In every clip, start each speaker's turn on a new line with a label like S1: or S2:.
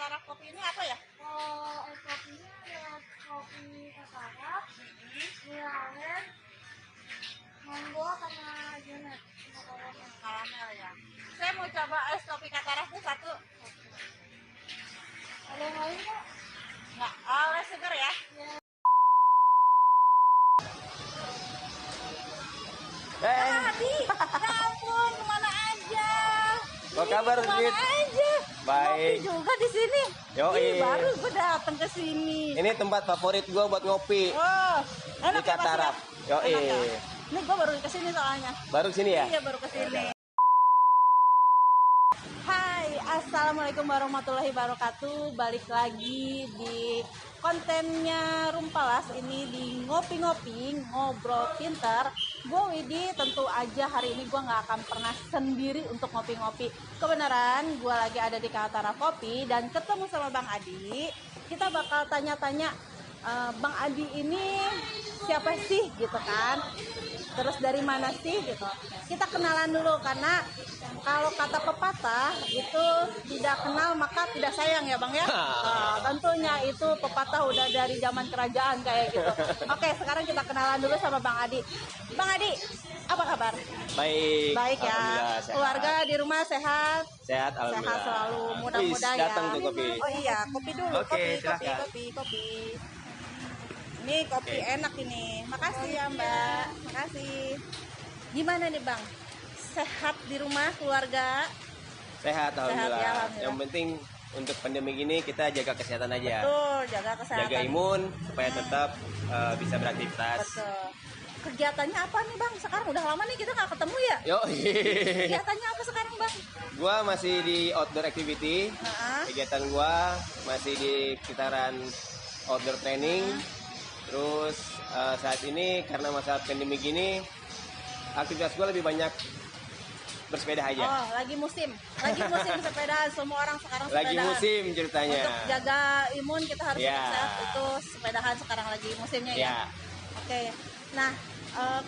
S1: Katara kopi ini apa ya?
S2: Kopinya ada kopi Katara, Milanen, Mango, sama Junet.
S1: Karamel ya. Saya mau coba es kopi Katara itu satu.
S2: Ada yang lain nggak?
S1: Nggak, less sugar ya. Adi, ya ampun, kemana aja?
S3: Apa kabar,
S1: Kemana
S3: Dit?
S1: aja?
S3: Baik.
S1: Ngopi juga di sini.
S3: Yoi.
S1: Ih, baru gue datang ke sini.
S3: Ini tempat favorit gue buat ngopi.
S1: Oh, enak
S3: Di
S1: ya
S3: Katara.
S1: pasti.
S3: Yoi.
S1: Enak ya? Ini gue baru kesini soalnya.
S3: Baru sini ya?
S1: Iya, baru kesini. Hai, assalamualaikum warahmatullahi wabarakatuh. Balik lagi di kontennya Rumpalas ini di ngopi-ngopi ngobrol pinter. Gue Widi, tentu aja hari ini gue nggak akan pernah sendiri untuk ngopi-ngopi. Kebenaran gue lagi ada di Katara Kopi dan ketemu sama Bang Adi. Kita bakal tanya-tanya Bang Adi ini siapa sih gitu kan? Terus dari mana sih gitu. Kita kenalan dulu karena kalau kata pepatah itu tidak kenal maka tidak sayang ya Bang ya. Nah, tentunya itu pepatah udah dari zaman kerajaan kayak gitu. Oke, sekarang kita kenalan dulu sama Bang Adi. Bang Adi, apa kabar?
S3: Baik.
S1: Baik ya.
S3: Alhamdulillah, sehat.
S1: Keluarga di rumah sehat?
S3: Sehat, alhamdulillah.
S1: Sehat selalu, mudah-mudahan
S3: Wis,
S1: ya.
S3: datang tuh kopi.
S1: Oh iya, kopi dulu.
S3: Oke,
S1: kopi.
S3: silakan.
S1: Ini kopi
S3: Oke.
S1: enak ini. Makasih ya Mbak. Makasih. Gimana nih Bang? Sehat di rumah keluarga?
S3: Sehat, alhamdulillah.
S1: ya, alhamdulillah.
S3: Yang penting untuk pandemi ini kita jaga kesehatan aja.
S1: Betul, jaga kesehatan.
S3: Jaga imun supaya tetap bisa beraktivitas.
S1: Betul. Kegiatannya apa nih Bang? Sekarang udah lama nih kita nggak ketemu ya?
S3: Yo.
S1: Kegiatannya apa sekarang Bang?
S3: Gua masih di outdoor activity.
S1: Nah,
S3: Kegiatan gua masih di sekitaran outdoor training. Terus saat ini karena masa pandemi gini, aktivitas gue lebih banyak bersepeda aja.
S1: oh lagi musim sepedaan. Semua orang sekarang sepedaan.
S3: Lagi musim ceritanya.
S1: Untuk jaga imun kita harus
S3: Ya.
S1: sehat. Itu sepedahan sekarang lagi musimnya ya.
S3: Ya,
S1: Oke. Nah,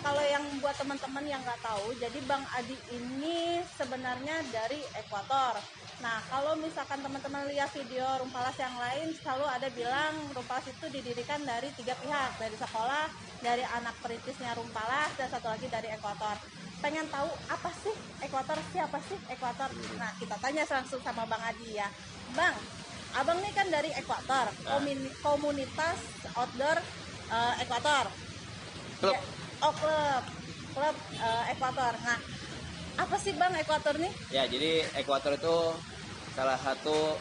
S1: kalau yang buat teman-teman yang nggak tahu, jadi Bang Adi ini sebenarnya dari Ekuator. Nah, kalau misalkan teman-teman lihat video Rumpalas yang lain, selalu ada bilang Rumpalas itu didirikan dari 3 pihak, dari sekolah, dari anak perintisnya Rumpalas, dan satu lagi dari Ekuator. Pengen tahu apa sih Ekuator? Siapa sih Ekuator? Nah, kita tanya langsung sama Bang Adi ya. Bang, Abang ini kan dari Ekuator, komunitas outdoor Ekuator.
S3: klub.
S1: Ya, oh, klub Ekuator. Nah, apa sih Bang Ekuator nih?
S3: Ya, jadi Ekuator itu salah satu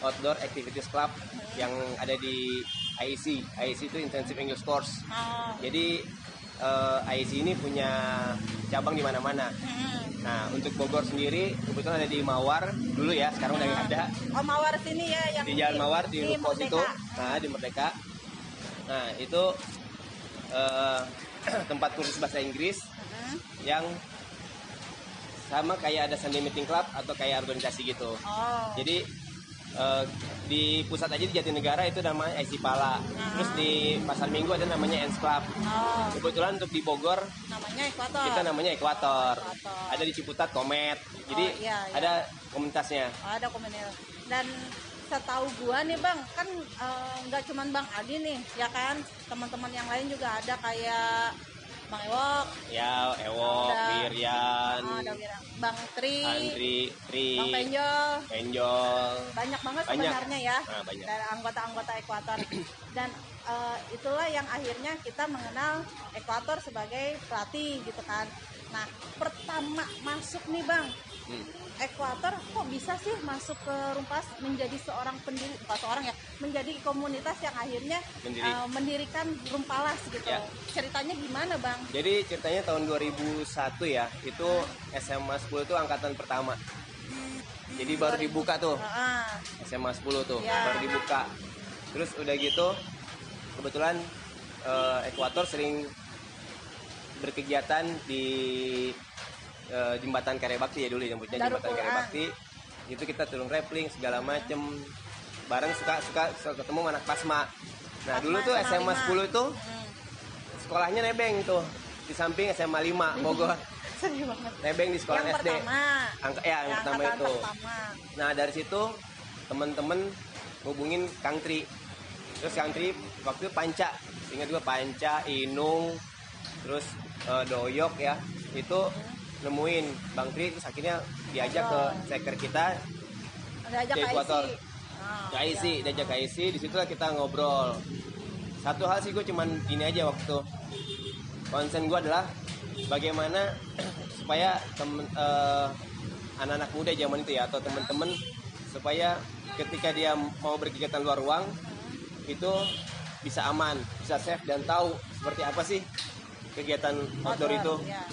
S3: outdoor activities club yang ada di IEC. IEC itu Intensive English Course.
S1: Oh.
S3: Jadi IEC ini punya cabang di mana-mana. Nah, untuk Bogor sendiri kebetulan ada di Mawar dulu ya, sekarang udah nggak ada.
S1: Oh, Mawar sini ya yang
S3: Di Jalan Mawar di Ruko
S1: Merdeka.
S3: situ. Nah, di Merdeka. Nah, itu tempat kursus bahasa Inggris yang sama kayak ada Sunday Meeting Club atau kayak organisasi gitu.
S1: Oh.
S3: Jadi di pusat aja di Jatinegara itu namanya IC Pala. Terus di Pasar Minggu ada namanya Ens Club.
S1: Oh,
S3: Kebetulan untuk di Bogor
S1: namanya Ekuator.
S3: kita namanya Ekuator.
S1: Ekuator.
S3: Ada di Ciputat Komet. Jadi
S1: Oh, iya, iya.
S3: ada komunitasnya.
S1: Oh, ada komunitas. Dan setahu gua nih Bang, kan nggak cuman Bang Adi nih, ya kan? Teman-teman yang lain juga ada kayak Bang Ewok,
S3: Ya, Ewok,
S1: Ada-
S3: Wiryan,
S1: ada Bang Tri,
S3: Andri, Tri,
S1: Bang Penjol.
S3: Penjol.
S1: Banyak banget
S3: Banyak.
S1: sebenarnya ya,
S3: Nah, banyak.
S1: dari anggota-anggota Ekuator. Dan itulah yang akhirnya kita mengenal Ekuator sebagai pelatih gitu kan. Nah, pertama masuk nih Bang, Ekuator kok bisa sih masuk ke Rumpalas menjadi seorang pendiri, bukan seorang ya, menjadi komunitas yang akhirnya mendirikan Rumpalas gitu.
S3: Ya.
S1: Ceritanya gimana Bang?
S3: Jadi ceritanya tahun 2001 ya, itu SMA 10 itu angkatan pertama. Jadi baru dibuka tuh,
S1: Ah,
S3: SMA 10 tuh,
S1: Ya.
S3: baru dibuka. Terus udah gitu, kebetulan Ekuator sering berkegiatan di Jembatan Karya Bakti ya dulu, nyebutnya Jembatan
S1: Darul
S3: Karya
S1: Quran.
S3: Bakti. Itu kita turun rappling segala macem, bareng suka ketemu anak Pasma. Nah, dulu tuh SMA 10 itu sekolahnya nebeng tuh di samping SMA 5 Bogor.
S1: Sedih banget.
S3: Nebeng di sekolah
S1: Yang
S3: SD.
S1: pertama.
S3: Yang pertama
S1: angkatan
S3: itu.
S1: pertama.
S3: Nah, dari situ temen-temen hubungin Kang Tri. Terus Kang Tri waktu itu Panca, ingat gue Panca, Inung, terus Doyok ya, itu nemuin Bang Tri, terus akhirnya diajak ke striker kita
S1: Diajak
S3: di
S1: ke
S3: Ekuator.
S1: IC.
S3: Ke IC, diajak ke IC, disitulah kita ngobrol. Satu hal sih gue cuman gini aja waktu itu, konsen gue adalah bagaimana supaya anak-anak muda zaman itu ya, atau teman-teman, supaya ketika dia mau berkegiatan luar ruang itu bisa aman, bisa safe, dan tahu seperti apa sih kegiatan outdoor itu.
S1: Ya.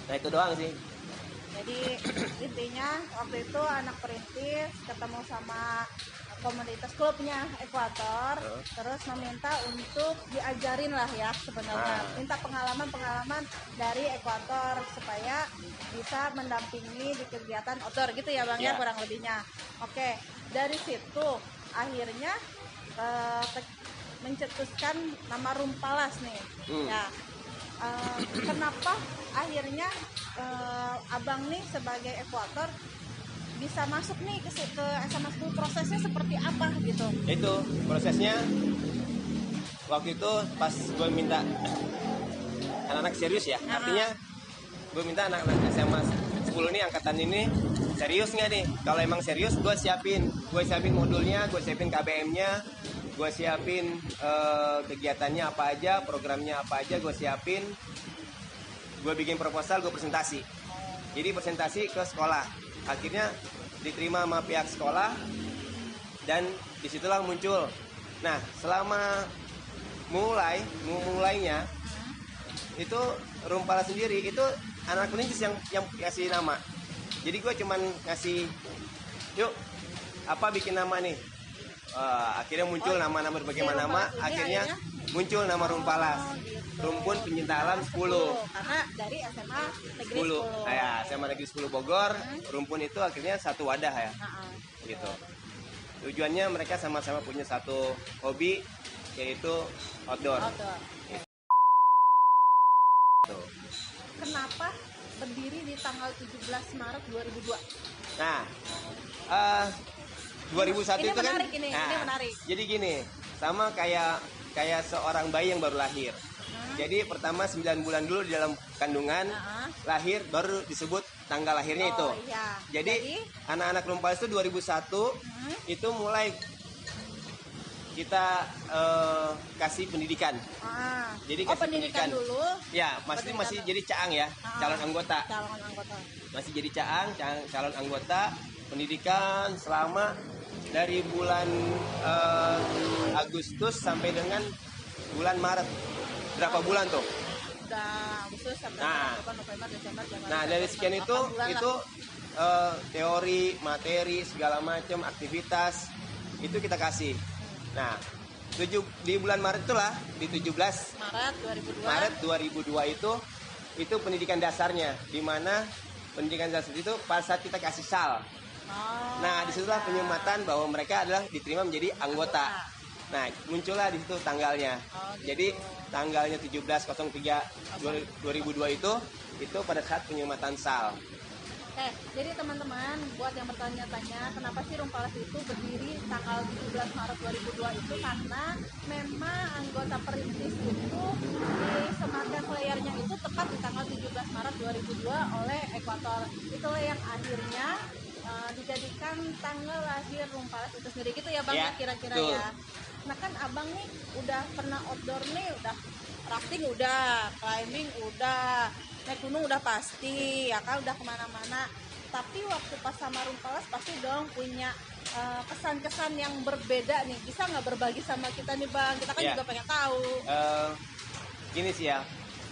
S3: Nah itu doang sih.
S1: Jadi intinya waktu itu anak perintis ketemu sama komunitas klubnya Ekuator, terus meminta untuk diajarin lah ya sebenarnya, minta pengalaman-pengalaman dari Ekuator supaya bisa mendampingi di kegiatan outdoor gitu ya Bang ya, kurang lebihnya. Oke, dari situ akhirnya mencetuskan nama Rumpalas nih. Ya. Kenapa akhirnya abang nih sebagai Ekuator bisa masuk nih ke SMA 10, prosesnya seperti apa gitu?
S3: Itu prosesnya waktu itu pas gue minta anak-anak serius ya, artinya gue minta anak-anak SMA 10 nih, angkatan ini serius nggak nih? Kalau emang serius gue siapin modulnya, gue siapin KBM-nya, gue siapin kegiatannya apa aja, programnya apa aja, gue siapin. Gue bikin proposal, gue presentasi. Jadi presentasi ke sekolah. Akhirnya diterima sama pihak sekolah, dan disitulah muncul. Nah, selama mulainya itu Rumpalas sendiri itu anak perintis yang kasih nama. Jadi gue cuman ngasih, yuk apa bikin nama nih. Akhirnya muncul nama-nama berbagai nama. Akhirnya muncul nama Rumpalas. Rumpun Pencinta Alam 10.
S1: Karena dari SMA Negeri 10.
S3: Ya, SMA Negeri 10 Bogor, rumpun itu akhirnya satu wadah ya. Gitu. Tujuannya mereka sama-sama punya satu hobi, yaitu outdoor. Gitu.
S1: Kenapa berdiri di tanggal 17 Maret 2002?
S3: Nah, 2001
S1: ini
S3: itu
S1: menarik,
S3: kan.
S1: ini menarik.
S3: Jadi gini, sama kayak seorang bayi yang baru lahir. Jadi pertama 9 bulan dulu di dalam kandungan, lahir baru disebut tanggal lahirnya itu.
S1: Iya.
S3: Jadi anak-anak Rumpalas itu 2001 itu mulai kita kasih pendidikan. Jadi kasih
S1: pendidikan dulu.
S3: Ya, masih jadi caang ya, calon anggota. Masih jadi calon anggota, pendidikan selama dari bulan Agustus sampai dengan bulan Maret. Berapa bulan tuh?
S1: Udah Agustus, September, November, Desember, Januari.
S3: Nah, dari sekian itu teori, materi, segala macam aktivitas itu kita kasih. Nah, di bulan Maret itulah, di 17 Maret 2002 itu pendidikan dasarnya, di mana pendidikan dasar itu pada saat kita kasih SAL. Nah, disitulah penyematan bahwa mereka adalah diterima menjadi anggota. Nah, muncullah di situ tanggalnya. Jadi tanggalnya 17/03/2002 itu pada saat penyematan SAL.
S1: Jadi teman-teman, buat yang bertanya-tanya kenapa sih Rumpalas itu berdiri tanggal 17 Maret 2002 itu, karena memang anggota perintis itu disematkan layarnya itu tepat di tanggal 17 Maret 2002 oleh Ekuator. Itulah yang akhirnya dijadikan tanggal lahir Rumpalas itu sendiri gitu ya Bang,
S3: ya,
S1: kira-kira
S3: betul.
S1: ya. Nah kan abang nih udah pernah outdoor nih, udah rafting udah, climbing udah, naik gunung udah pasti ya kan, udah kemana-mana. Tapi waktu pas sama Rumpalas pasti dong punya kesan-kesan yang berbeda nih. Bisa nggak berbagi sama kita nih Bang? Kita kan juga pengen tahu.
S3: Gini sih ya,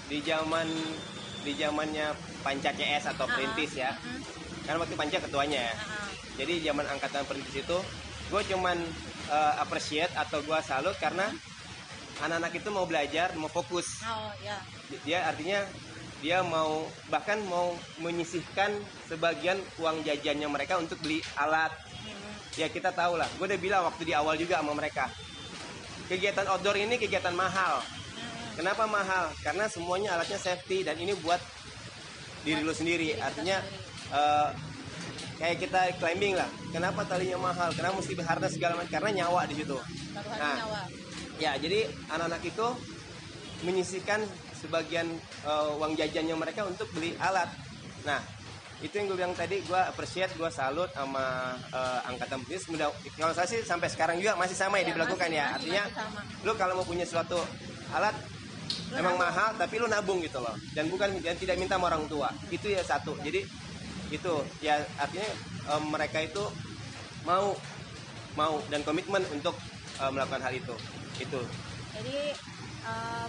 S3: di zamannya Panca CS atau perintis ya. Kan waktu Panca ketuanya ya. Jadi zaman angkatan perintis itu gue cuman appreciate atau gue salut karena anak-anak itu mau belajar, mau fokus. Dia artinya dia bahkan mau menyisihkan sebagian uang jajannya mereka untuk beli alat. Ya kita tahu lah, gue udah bilang waktu di awal juga sama mereka, kegiatan outdoor ini kegiatan mahal. Kenapa mahal? Karena semuanya alatnya safety, dan ini buat diri lu sendiri. Artinya kayak kita climbing lah. Kenapa talinya mahal? Kenapa mesti berharga segala macam? Karena nyawa di situ.
S1: Taruhannya
S3: Nah,
S1: nyawa.
S3: ya jadi anak-anak itu menyisihkan sebagian uang jajannya mereka untuk beli alat. Nah, itu yang gue bilang tadi, gue appreciate, gue salut sama angkatan bisnis. Kalau saya sih sampai sekarang juga masih sama ya,
S1: Ya,
S3: diberlakukan
S1: masih-
S3: ya.
S1: masih-
S3: Artinya
S1: masih sama.
S3: lu kalau mau punya suatu alat
S1: Lu
S3: emang
S1: nabung.
S3: mahal tapi lu nabung gitu loh. Dan tidak minta sama orang tua. Itu ya satu. Jadi itu ya artinya mereka itu mau dan komitmen untuk melakukan hal itu. Itu.
S1: Jadi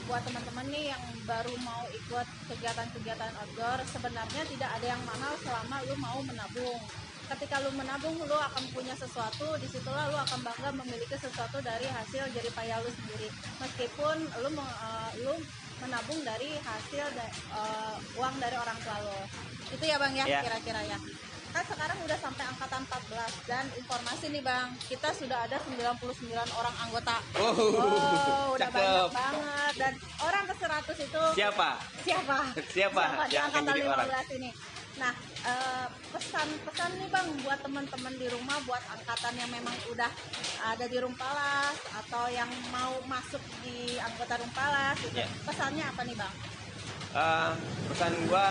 S1: buat teman-teman nih yang baru mau ikut kegiatan-kegiatan outdoor, sebenarnya tidak ada yang mahal selama lu mau menabung. Ketika lu menabung, lu akan punya sesuatu, disitulah lu akan bangga memiliki sesuatu dari hasil jerih payah lu sendiri. Meskipun lu menabung dari hasil uang dari orang tua lo. Itu ya Bang ya,
S3: Ya.
S1: kira-kira ya. Kan sekarang udah sampai angkatan 14 dan informasi nih Bang, kita sudah ada 99 orang anggota.
S3: Oh,
S1: Udah
S3: cakep.
S1: banyak banget, dan orang ke 100 itu
S3: Siapa?
S1: siapa
S3: Siapa
S1: di
S3: yang akan
S1: angkatan
S3: jadi orang?
S1: 15 ini. Nah, pesan-pesan nih Bang buat teman-teman di rumah, buat angkatan yang memang udah ada di Rumpalas atau yang mau masuk di anggota Rumpalas gitu.
S3: Ya.
S1: Pesannya apa nih Bang?
S3: Pesan gua,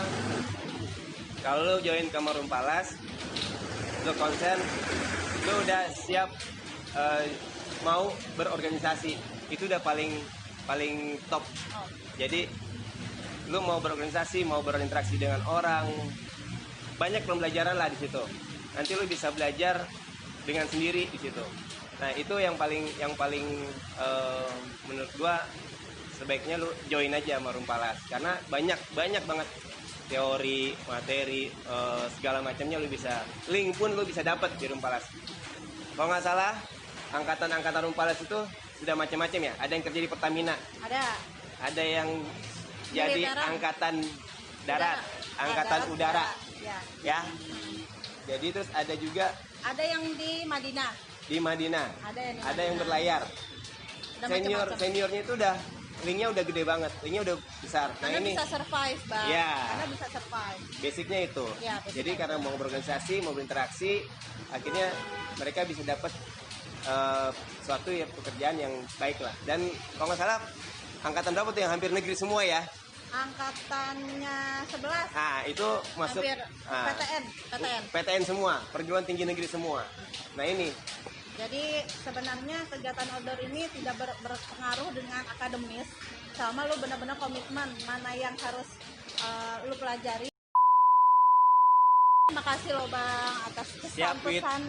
S3: kalau lu join ke Rumpalas, lu konsen, lu udah siap mau berorganisasi, itu udah paling top.
S1: Oh,
S3: Jadi lu mau berorganisasi, mau berinteraksi dengan orang, banyak pembelajaran lah di situ. Nanti lu bisa belajar dengan sendiri di situ. Nah itu yang paling menurut gua sebaiknya lu join aja sama Rumpalas, karena banyak banget teori, materi, segala macamnya lu bisa, link pun lu bisa dapat di Rumpalas. Kalau nggak salah angkatan Rumpalas itu sudah macam-macam ya. Ada yang kerja di Pertamina, ada yang jadi
S1: Militeran.
S3: angkatan darat, angkatan
S1: darat,
S3: udara,
S1: ya.
S3: ya. Jadi terus ada juga
S1: Ada yang di Madinah,
S3: di Madinah,
S1: ada yang di
S3: ada yang
S1: Madinah.
S3: berlayar.
S1: Ada macam-macam.
S3: Seniornya itu linknya udah gede banget, linknya udah besar. Nah
S1: Karena
S3: ini
S1: bisa survive Bang.
S3: Ya.
S1: Karena bisa survive.
S3: basicnya itu.
S1: Ya, basicnya
S3: Jadi
S1: itu.
S3: karena mau berorganisasi, mau berinteraksi, akhirnya mereka bisa dapat suatu ya pekerjaan yang baik lah. Dan kalau nggak salah angkatan berapa tuh yang hampir negeri semua ya?
S1: Angkatannya 11.
S3: Nah itu masuk
S1: Hampir PTN.
S3: PTN semua, perguruan tinggi negeri semua. Nah ini
S1: Jadi sebenarnya kegiatan outdoor ini tidak berpengaruh dengan akademis, sama lu benar-benar komitmen mana yang harus lu pelajari. Terima kasih loh Bang atas
S3: Siap, Wit.
S1: pesan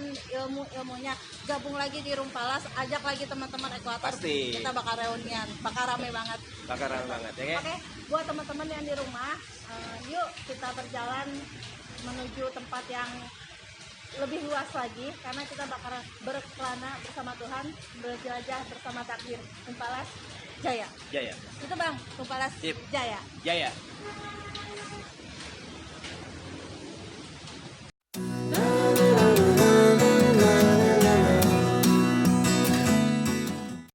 S1: ilmunya. Gabung lagi di Rumpalas, ajak lagi teman-teman Ekuator.
S3: Pasti.
S1: Kita bakal reunian, bakal rame banget.
S3: bakaran banget ya.
S1: Oke, buat teman-teman yang di rumah, yuk kita berjalan menuju tempat yang lebih luas lagi, karena kita bakal berkelana bersama Tuhan, berjelajah bersama takdir. Rumpalas Jaya.
S3: Jaya.
S1: Itu Bang, Rumpalas
S3: Sip.
S1: Jaya.
S3: Jaya.